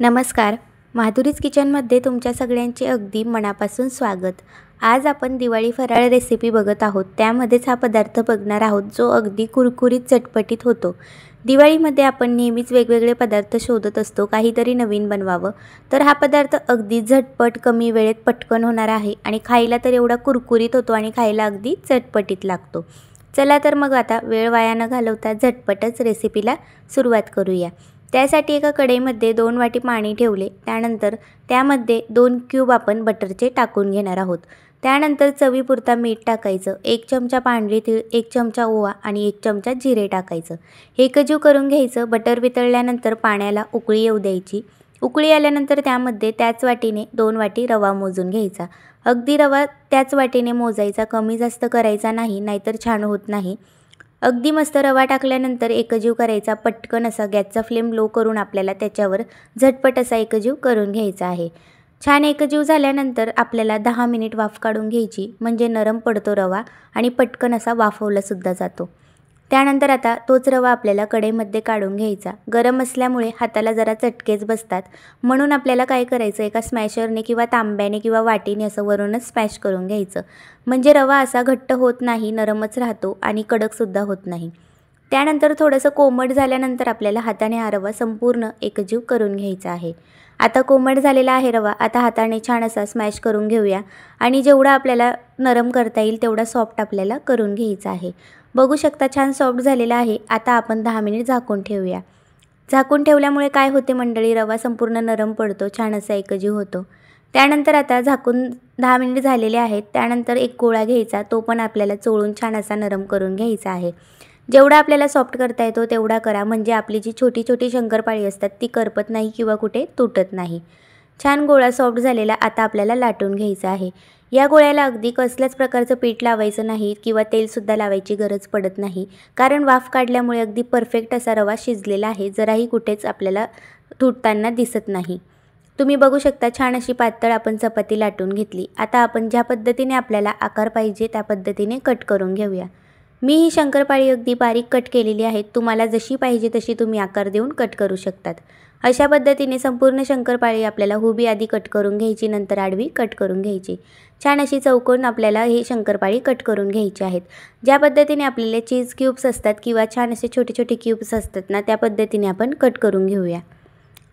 नमस्कार. माधुरीज किचनमध्ये तुमच्या सगळ्यांचे अगदी मनापासून स्वागत. आज आपण दिवाळी फराळ रेसिपी बघत आहोत. त्यामध्येच हा पदार्थ बघणार आहोत जो अगदी कुरकुरीत चटपटीत होतो. दिवाळीमध्ये आपण नेहमीच वेगवेगळे पदार्थ शोधत असतो, काहीतरी नवीन बनवावं. तर हा पदार्थ अगदी झटपट कमी वेळेत पटकन होणार आहे आणि खायला तर एवढा कुरकुरीत होतो आणि खायला अगदी चटपटीत लागतो. चला तर मग आता वेळ वाया न घालवता झटपटच रेसिपीला सुरुवात करूया. त्यासाठी एका कढईमध्ये 2 वाटी पाणी ठेवले. त्यानंतर त्यामध्ये 2 क्यूब आपण बटरचे टाकून घेणार आहोत. त्यानंतर चवीपुरता मीठ टाकायचं, 1 चमचा पांढरी तीळ, 1 चमचा ओवा आणि 1 चमचा जिरे टाकायचं. हे एकजीव करून घ्यायचं. बटर वितळल्यानंतर पाण्याला उकळी येऊ द्यायची. उकळी आल्यानंतर त्यामध्ये त्याच वाटीने 2 वाटी रवा मोजून घ्यायचा. अगदी रवा त्याच वाटीने मोजायचा, कमी जास्त करायचा नाही, नाहीतर छान होत नाही. अगदी मस्त रवा टाकल्यानंतर एकजीव करायचा. पटकन असा गॅसचा फ्लेम लो करून आपल्याला त्याच्यावर झटपट असा एकजीव करून घ्यायचा आहे. छान एकजीव झाल्यानंतर आपल्याला 10 मिनिट वाफ काढून घ्यायची, म्हणजे नरम पडतो रवा आणि पटकन असा वाफवलासुद्धा जातो. त्यानंतर आता तोच रवा आपल्याला कढईमध्ये काढून घ्यायचा. गरम असल्यामुळे हाताला जरा चटकेच बसतात, म्हणून आपल्याला काय करायचं, एका स्मॅशरने किंवा तांब्याने किंवा वाटीने असं वरूनच स्मॅश करून घ्यायचं, म्हणजे रवा असा घट्ट होत नाही, नरमच राहतो आणि कडकसुद्धा होत नाही. त्यानंतर थोडंसं कोमट झाल्यानंतर आपल्याला हाताने हा रवा संपूर्ण एकजीव करून घ्यायचा आहे. आता कोमट झालेला आहे रवा. आता हाताने छान असा स्मॅश करून घेऊया आणि जेवढा आपल्याला नरम करता येईल तेवढा सॉफ्ट आपल्याला करून घ्यायचा आहे. बघू शकता छान सॉफ्ट झालेला आहे. आता आपण 10 मिनिट झाकून ठेवूया. झाकून ठेवल्यामुळे काय होते मंडळी, रवा संपूर्ण नरम पडतो, छान असा एकजीव होतो. त्यानंतर आता झाकून 10 मिनिट झालेले आहेत. त्यानंतर एक गोळा घ्यायचा, तो पण आपल्याला चोळून छान असा नरम करून घ्यायचा आहे. जेवढा आपल्याला सॉफ्ट करता येतो तेवढा करा, म्हणजे आपली जी छोटी छोटी शंकरपाळी असतात ती करपत नाही किंवा कुठे तुटत नाही. छान गोळा सॉफ्ट झालेला आता आपल्याला लाटून घ्यायचा आहे. या गोळ्याला अगदी कसल्याच प्रकारचं पीठ लावायचं नाही किंवा तेलसुद्धा लावायची गरज पडत नाही, कारण वाफ काढल्यामुळे अगदी परफेक्ट असा रवा शिजलेला आहे. जराही कुठेच आपल्याला तुटताना दिसत नाही. तुम्ही बघू शकता छान अशी पातळ आपण चपाती लाटून घेतली. आता आपण ज्या पद्धतीने आपल्याला आकार पाहिजे त्या पद्धतीने कट करून घेऊया. मी ही शंकरपाळी अगदी बारीक कट केलेली आहे. तुम्हाला जशी पाहिजे तशी तुम्ही आकार देऊन कट करू शकतात. अशा पद्धतीने संपूर्ण शंकरपाळी आपल्याला उभी आधी कट करून घ्यायची, नंतर आडवी कट करून घ्यायची. छान अशी चौकोन आपल्याला ही शंकरपाळी कट करून घ्यायची आहेत. ज्या पद्धतीने आपल्याला चीज क्यूब्स असतात किंवा छान असे छोटे छोटे क्यूब्स असतात ना, त्या पद्धतीने आपण कट करून घेऊया.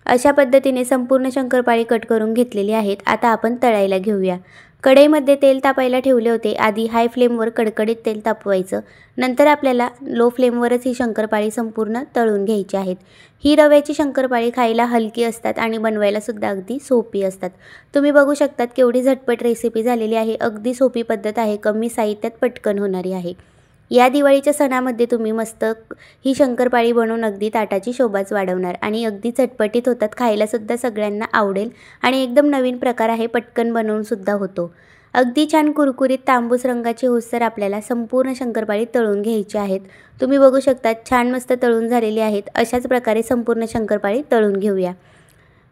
अशा पद्धतीने संपूर्ण शंकरपाळी कट करून घेतलेली आहेत. आता आपण तळायला घेऊया. कढईमध्ये तेल तापायला ठेवले होते. आधी हाय फ्लेमवर कडकडीत तेल तापवायचं, नंतर आपल्याला लो फ्लेमवरच ही शंकरपाळी संपूर्ण तळून घ्यायची आहेत. ही रव्याची शंकरपाळी खायला हलकी असतात आणि बनवायलासुद्धा अगदी सोपी असतात. तुम्ही बघू शकतात केवढी झटपट रेसिपी झालेली आहे. अगदी सोपी पद्धत आहे, कमी साहित्यात पटकन होणारी आहे. या दिवाळीच्या सणामध्ये तुम्ही मस्त ही शंकरपाळी बनवून अगदी ताटाची शोभाच वाढवणार आणि अगदी चटपटीत होतात. खायलासुद्धा सगळ्यांना आवडेल आणि एकदम नवीन प्रकार आहे, पटकन बनवूनसुद्धा होतो. अगदी छान कुरकुरीत तांबूस रंगाची होईस्तोवर आपल्याला संपूर्ण शंकरपाळी तळून घ्यायची आहेत. तुम्ही बघू शकता छान मस्त तळून झालेली आहेत. अशाच प्रकारे संपूर्ण शंकरपाळी तळून घेऊया.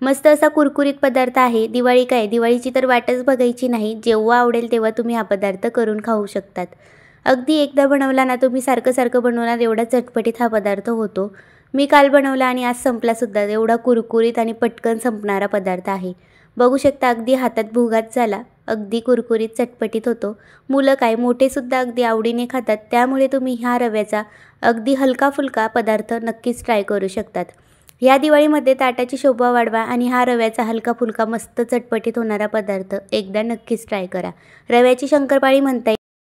मस्त असा कुरकुरीत पदार्थ आहे. दिवाळी काय, दिवाळीची तर वाटच बघायची नाही. जेव्हा आवडेल तेव्हा तुम्ही हा पदार्थ करून खाऊ शकतात. अगदी एकदा बनवला ना तुम्ही सारखं सारखं बनवणार, एवढा चटपटीत हा पदार्थ होतो. मी काल बनवला आणि आज संपलासुद्धा. एवढा कुरकुरीत आणि पटकन संपणारा पदार्थ आहे. बघू शकता अगदी हातात भुगाच झाला. अगदी कुरकुरीत चटपटीत होतो. मुलं काय मोठेसुद्धा अगदी आवडीने खातात. त्यामुळे तुम्ही ह्या रव्याचा अगदी हलका फुलका पदार्थ नक्कीच ट्राय करू शकतात. या दिवाळीमध्ये ताटाची शोभा वाढवा आणि हा रव्याचा हलका फुलका मस्त चटपटीत होणारा पदार्थ एकदा नक्कीच ट्राय करा. रव्याची शंकरपाळी म्हणता